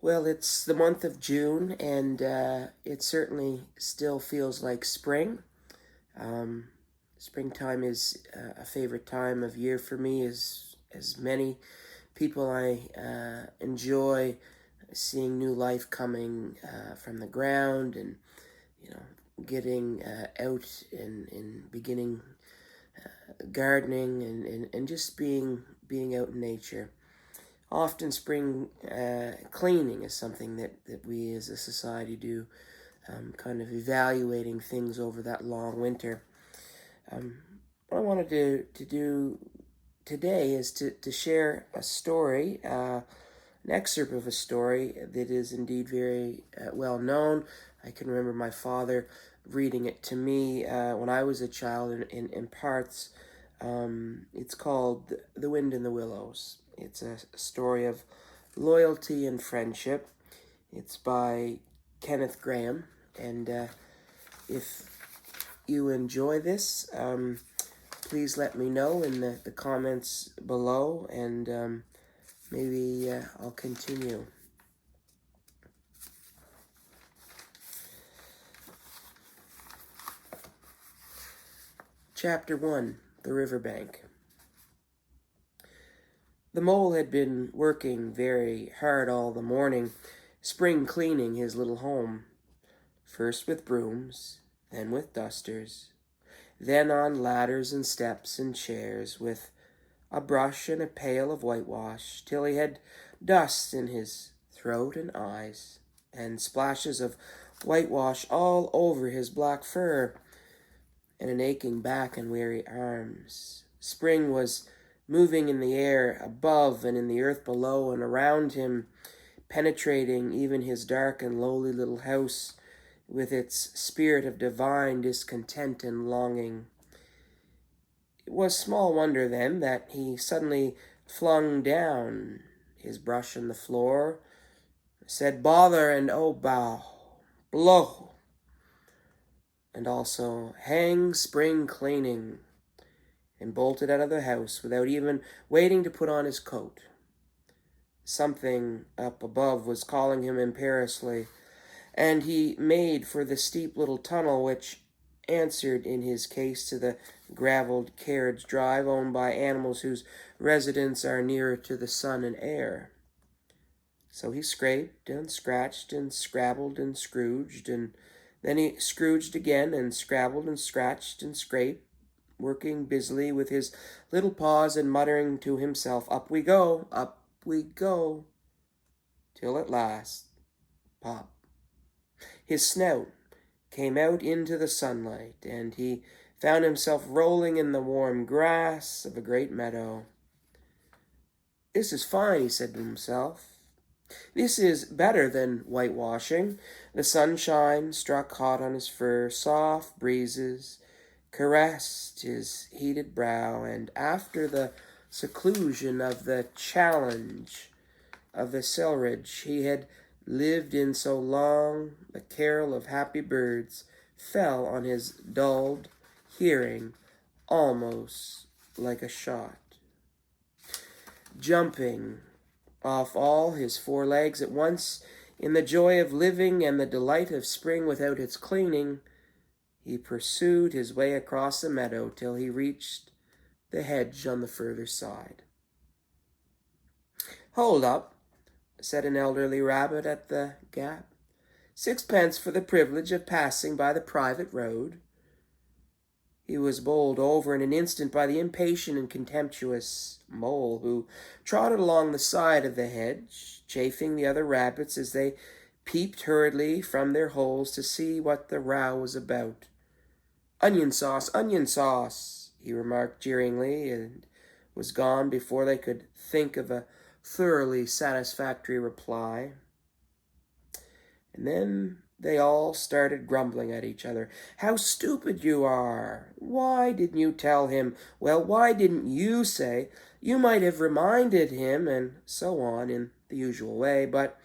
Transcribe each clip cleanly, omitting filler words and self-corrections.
Well, it's the month of June, and it certainly still feels like spring. Um, Springtime is a favorite time of year for me, as many people. I enjoy seeing new life coming from the ground, and you know, getting out and beginning gardening and just being out in nature. Often spring cleaning is something that we as a society do, kind of evaluating things over that long winter. What I wanted to do today is to share a story, an excerpt of a story that is indeed very well known. I can remember my father reading it to me when I was a child in parts. It's called The Wind in the Willows. It's a story of loyalty and friendship. It's by Kenneth Grahame. And if you enjoy this, please let me know in the comments below, and maybe I'll continue. Chapter 1, The Riverbank. The mole had been working very hard all the morning, spring cleaning his little home, first with brooms, then with dusters, then on ladders and steps and chairs, with a brush and a pail of whitewash, till he had dust in his throat and eyes, and splashes of whitewash all over his black fur, and an aching back and weary arms. Spring was moving in the air above and in the earth below and around him, penetrating even his dark and lowly little house with its spirit of divine discontent and longing. It was small wonder, then, that he suddenly flung down his brush on the floor, said bother and oh bow, blow, and also hang spring cleaning, and bolted out of the house without even waiting to put on his coat. Something up above was calling him imperiously, and he made for the steep little tunnel which answered in his case to the gravelled carriage drive owned by animals whose residents are nearer to the sun and air. So he scraped and scratched and scrabbled and scrooged, and then he scrooged again and scrabbled and scratched and scraped, working busily with his little paws and muttering to himself, up we go, till at last, pop, his snout came out into the sunlight, and he found himself rolling in the warm grass of a great meadow. This is fine, he said to himself. This is better than whitewashing. The sunshine struck hot on his fur, soft breezes caressed his heated brow, and after the seclusion of the challenge of the cellarage he had lived in so long, the carol of happy birds fell on his dulled hearing almost like a shot. Jumping off all his 4 legs at once, in the joy of living and the delight of spring without its cleaning, he pursued his way across the meadow till he reached the hedge on the further side. Hold up, said an elderly rabbit at the gap. 6 pence for the privilege of passing by the private road. He was bowled over in an instant by the impatient and contemptuous mole, who trotted along the side of the hedge, chaffing the other rabbits as they peeped hurriedly from their holes to see what the row was about. Onion sauce, he remarked jeeringly, and was gone before they could think of a thoroughly satisfactory reply. And then They all started grumbling at each other. How stupid you are! Why didn't you tell him? Well, why didn't you say? You might have reminded him, and so on in the usual way, but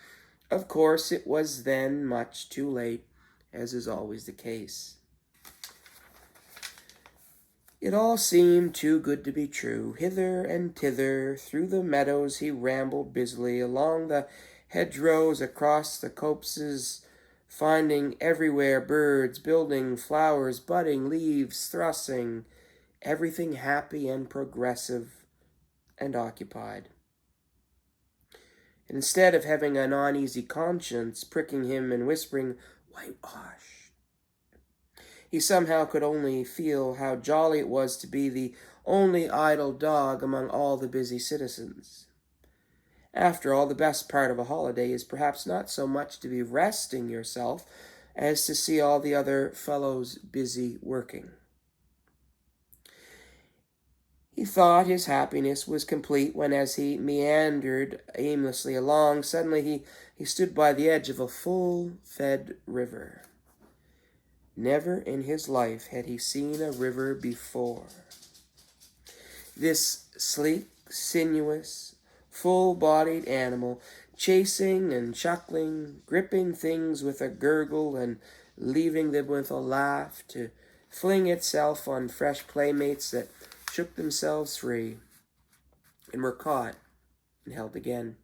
of course it was then much too late, as is always the case. It all seemed too good to be true. Hither and thither, through the meadows he rambled busily, along the hedgerows, across the copses, finding everywhere birds, building, flowers, budding, leaves thrusting, everything happy and progressive and occupied. Instead of having an uneasy conscience pricking him and whispering, "Whitewash," he somehow could only feel how jolly it was to be the only idle dog among all the busy citizens. After all, the best part of a holiday is perhaps not so much to be resting yourself as to see all the other fellows busy working. He thought his happiness was complete when, as he meandered aimlessly along, suddenly he stood by the edge of a full-fed river. Never in his life had he seen a river before. This sleek, sinuous, full-bodied animal, chasing and chuckling, gripping things with a gurgle and leaving them with a laugh, to fling itself on fresh playmates that shook themselves free and were caught and held again.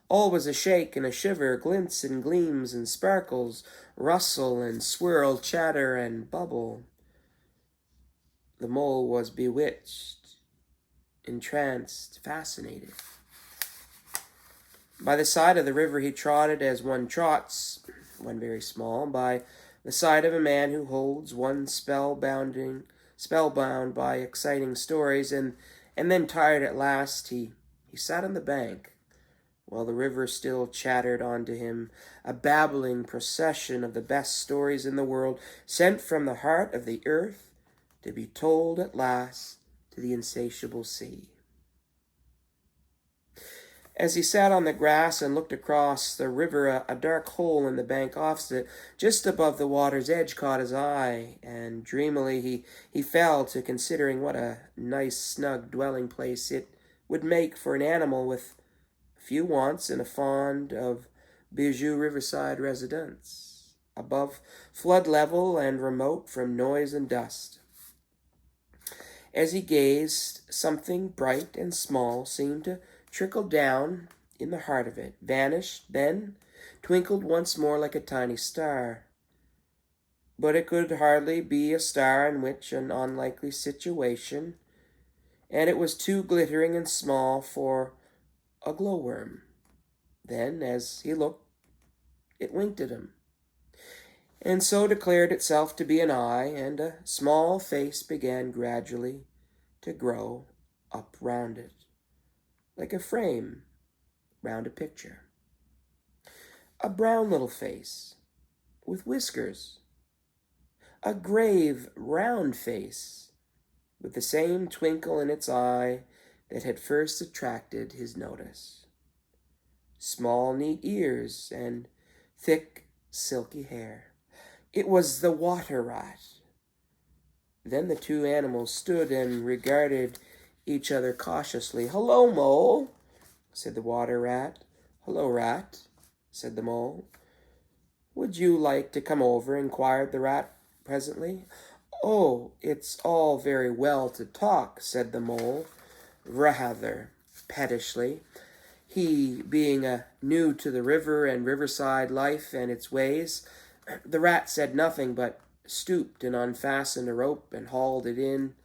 All was a shake and a shiver, glints and gleams and sparkles, rustle and swirl, chatter and bubble. The mole was bewitched, entranced, fascinated. By the side of the river he trotted as one trots, one very small, by the side of a man who holds one spellbound by exciting stories, and then, tired at last, he sat on the bank, while the river still chattered on to him, a babbling procession of the best stories in the world, sent from the heart of the earth to be told at last to the insatiable sea. As he sat on the grass and looked across the river, a dark hole in the bank opposite, just above the water's edge, caught his eye, and dreamily he fell to considering what a nice, snug dwelling place it would make for an animal with few wants and a fond of bijou riverside residence, above flood level and remote from noise and dust. As he gazed, something bright and small seemed to trickle down in the heart of it, vanished, then twinkled once more like a tiny star. But it could hardly be a star in which an unlikely situation, and it was too glittering and small for a glowworm. Then, as he looked, it winked at him, and so declared itself to be an eye, and a small face began gradually to grow up round it, like a frame round a picture. A brown little face, with whiskers. A grave, round face, with the same twinkle in its eye that had first attracted his notice. Small, neat ears, and thick, silky hair. It was the water rat. Then the two animals stood and regarded each other cautiously. "Hello, Mole," said the water rat. "Hello, Rat," said the Mole. "Would you like to come over?" inquired the rat presently. "Oh, it's all very well to talk," said the Mole, rather pettishly. He being new to the river and riverside life and its ways, the rat said nothing, but stooped and unfastened a rope and hauled it in,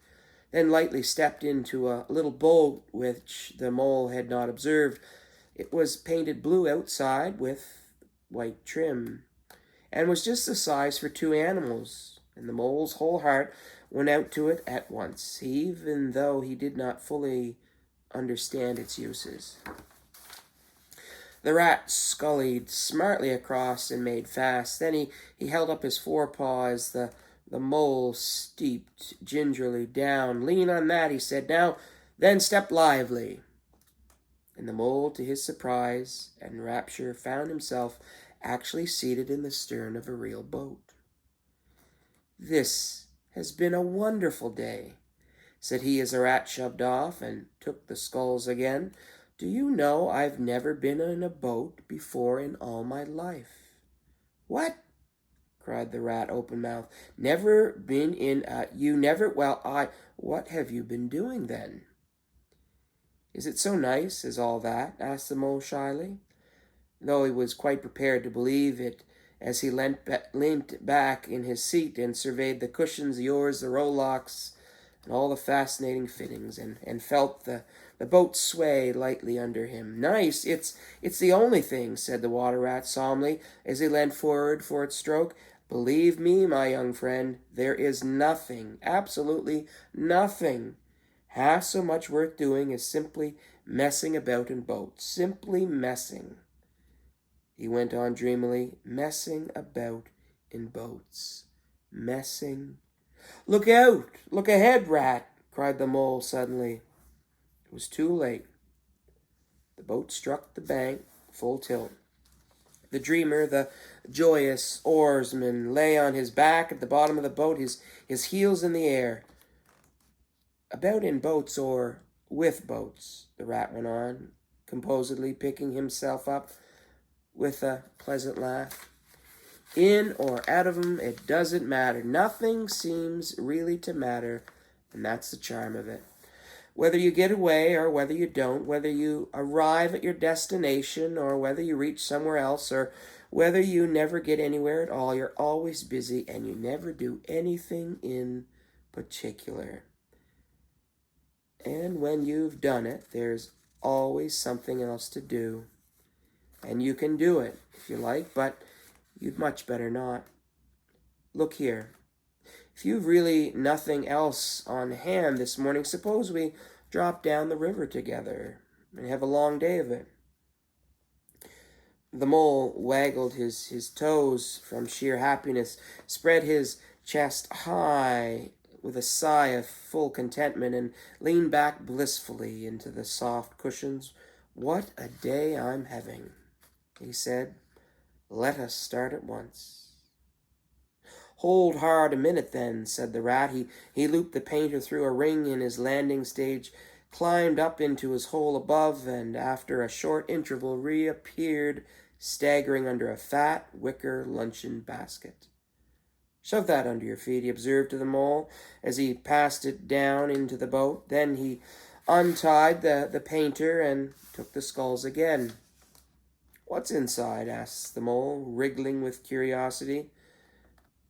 then lightly stepped into a little boat which the Mole had not observed. It was painted blue outside with white trim, and was just the size for two animals, and the Mole's whole heart went out to it at once, even though he did not fully understand its uses. The rat scullied smartly across and made fast. Then he held up his forepaw as the Mole stepped gingerly down. "Lean on that," he said. "Now, then step lively." And the Mole, to his surprise and rapture, found himself actually seated in the stern of a real boat. "This has been a wonderful day," said he as the rat shoved off and took the sculls again. "Do you know I've never been in a boat before in all my life?" "What?" cried the rat, open-mouthed. "Never been in a... You never... Well, What have you been doing, then?" "Is it so nice as all that?" asked the mole shyly, though he was quite prepared to believe it as he leant back in his seat and surveyed the cushions, the oars, the rowlocks, and all the fascinating fittings, and felt the boat sway lightly under him. "Nice! It's the only thing," said the water rat solemnly as he leant forward for its stroke. "Believe me, my young friend, there is nothing, absolutely nothing, half so much worth doing as simply messing about in boats. Simply messing," he went on dreamily, "messing about in boats. Messing. Look out! Look ahead, rat!" cried the mole suddenly. It was too late. The boat struck the bank full tilt. The dreamer, the joyous oarsman, lay on his back at the bottom of the boat, his heels in the air. "About in boats or with boats," the rat went on, composedly picking himself up with a pleasant laugh. "In or out of 'em, it doesn't matter. Nothing seems really to matter, and that's the charm of it. Whether you get away or whether you don't, whether you arrive at your destination or whether you reach somewhere else, or whether you never get anywhere at all, you're always busy and you never do anything in particular. And when you've done it, there's always something else to do. And you can do it if you like, but you'd much better not. Look here. If you've really nothing else on hand this morning, suppose we drop down the river together and have a long day of it." The mole waggled his toes from sheer happiness, spread his chest high with a sigh of full contentment, and leaned back blissfully into the soft cushions. "What a day I'm having," he said. "Let us start at once." "Hold hard a minute, then," said the rat. He looped the painter through a ring in his landing stage, climbed up into his hole above, and after a short interval reappeared, staggering under a fat wicker luncheon basket. "Shove that under your feet," he observed to the mole as he passed it down into the boat. Then he untied the painter and took the sculls again. "What's inside?" asked the mole, wriggling with curiosity.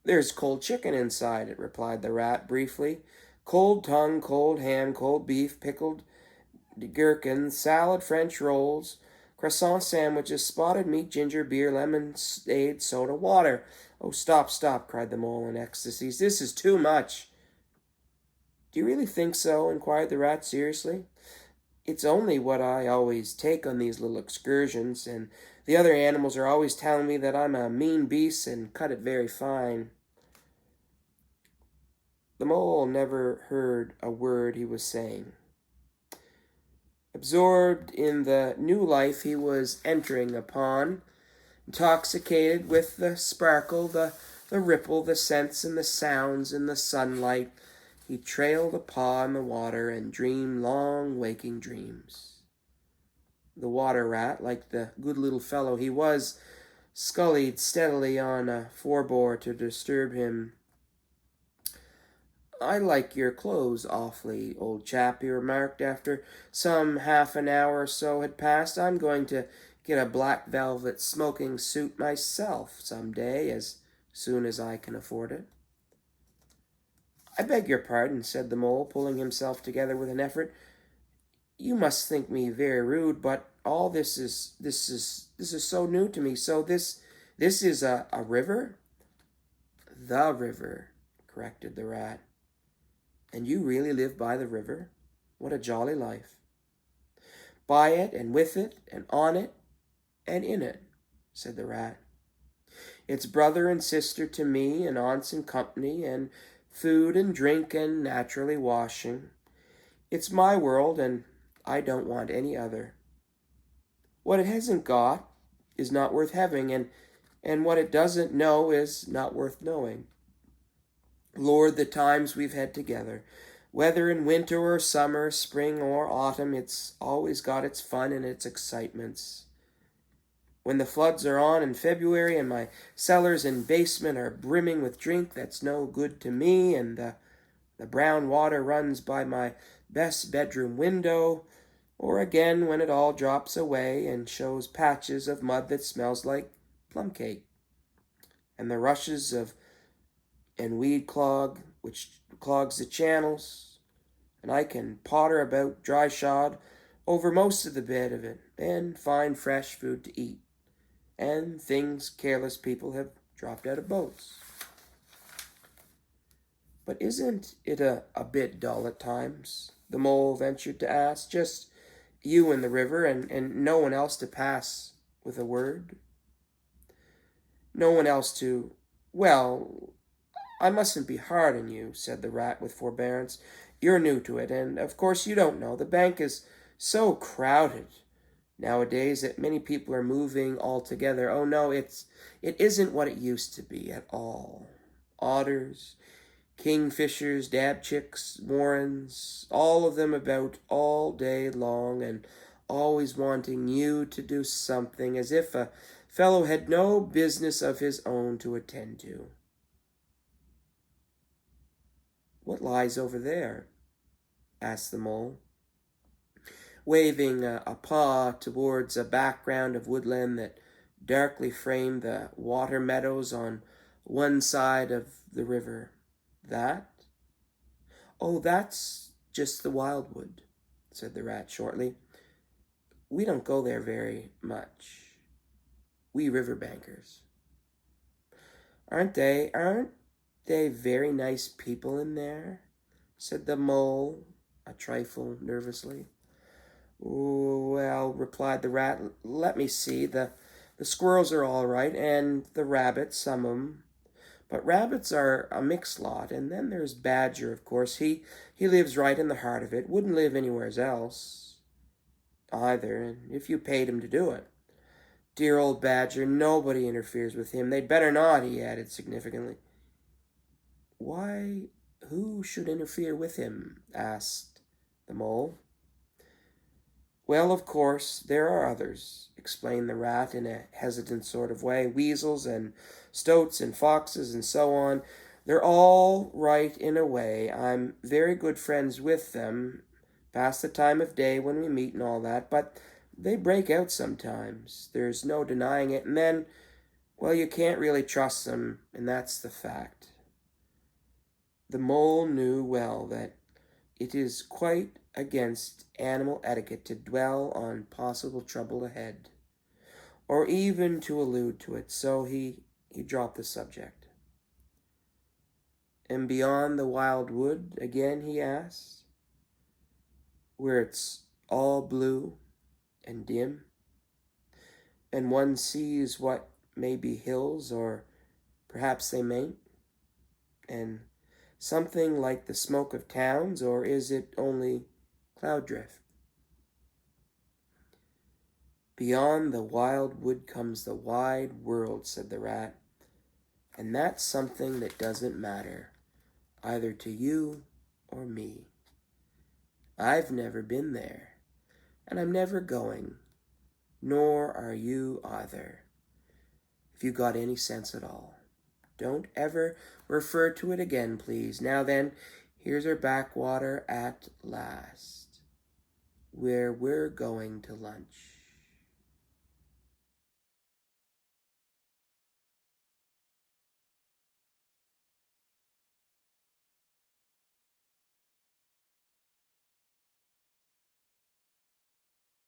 "There's cold chicken inside it," replied the rat briefly. "Cold tongue, cold ham, cold beef, pickled gherkins, salad, French rolls, croissant sandwiches, spotted meat, ginger beer, lemonade, soda, water." "Oh, stop, stop," cried the mole in ecstasies. "This is too much." "Do you really think so?" inquired the rat seriously. "It's only what I always take on these little excursions, and the other animals are always telling me that I'm a mean beast and cut it very fine." The mole never heard a word he was saying. Absorbed in the new life he was entering upon, intoxicated with the sparkle, the ripple, the scents and the sounds and the sunlight, he trailed a paw in the water and dreamed long waking dreams. The water rat, like the good little fellow he was, scullied steadily on a forebore to disturb him. "I like your clothes awfully, old chap," he remarked after some half an hour or so had passed. "I'm going to get a black velvet smoking suit myself some day, as soon as I can afford it." "I beg your pardon," said the mole, pulling himself together with an effort. "You must think me very rude, but all this is so new to me. So this is a river?" "The river," corrected the rat. "And you really live by the river? What a jolly life." "By it, and with it, and on it, and in it," said the rat. "It's brother and sister to me, and aunts and company, and food and drink, and naturally washing. It's my world, and I don't want any other. What it hasn't got is not worth having, and and what it doesn't know is not worth knowing. Lord, the times we've had together, whether in winter or summer, spring or autumn, it's always got its fun and its excitements. When the floods are on in February and my cellars and basement are brimming with drink that's no good to me, and the brown water runs by my best bedroom window, or again when it all drops away and shows patches of mud that smells like plum cake, and the rushes of and weed which clogs the channels, and I can potter about dry shod over most of the bed of it, and find fresh food to eat, and things careless people have dropped out of boats. But isn't it a bit dull at times? The mole ventured to ask. Just you and the river, and no one else to pass with a word? No one else to... Well, I mustn't be hard on you, said the rat with forbearance. You're new to it, and of course you don't know. The bank is so crowded nowadays that many people are moving altogether. Oh no, it isn't what it used to be at all. Otters, kingfishers, dabchicks, warrens, all of them about all day long, and always wanting you to do something, as if a fellow had no business of his own to attend to. What lies over there? Asked the mole, waving a paw towards a background of woodland that darkly framed the water meadows on one side of the river. That? Oh, that's just the wildwood, said the rat shortly. We don't go there very much. We riverbankers. Aren't they very nice people in there? Said the mole, a trifle nervously. Well, replied the rat, let me see. The squirrels are all right, and the rabbits, some of 'em. But rabbits are a mixed lot, and then there's Badger, of course. He lives right in the heart of it. Wouldn't live anywhere else either, and if you paid him to do it. Dear old Badger, nobody interferes with him. They'd better not, he added significantly. Why, who should interfere with him? Asked the mole. Well, of course, there are others, explained the rat in a hesitant sort of way. Weasels and stoats and foxes and so on. They're all right in a way. I'm very good friends with them, past the time of day when we meet and all that, but they break out sometimes. There's no denying it, and then, well, you can't really trust them, and that's the fact. The mole knew well that it is quite against animal etiquette to dwell on possible trouble ahead, or even to allude to it, so he dropped the subject. And beyond the wild wood, again, he asked, where it's all blue and dim, and one sees what may be hills, or perhaps they mayn't, and something like the smoke of towns, or is it only cloud drift? Beyond the wild wood comes the wide world, said the rat, and that's something that doesn't matter, either to you or me. I've never been there, and I'm never going, nor are you either, if you got any sense at all. Don't ever refer to it again, please. Now then, here's our backwater at last, where we're going to lunch.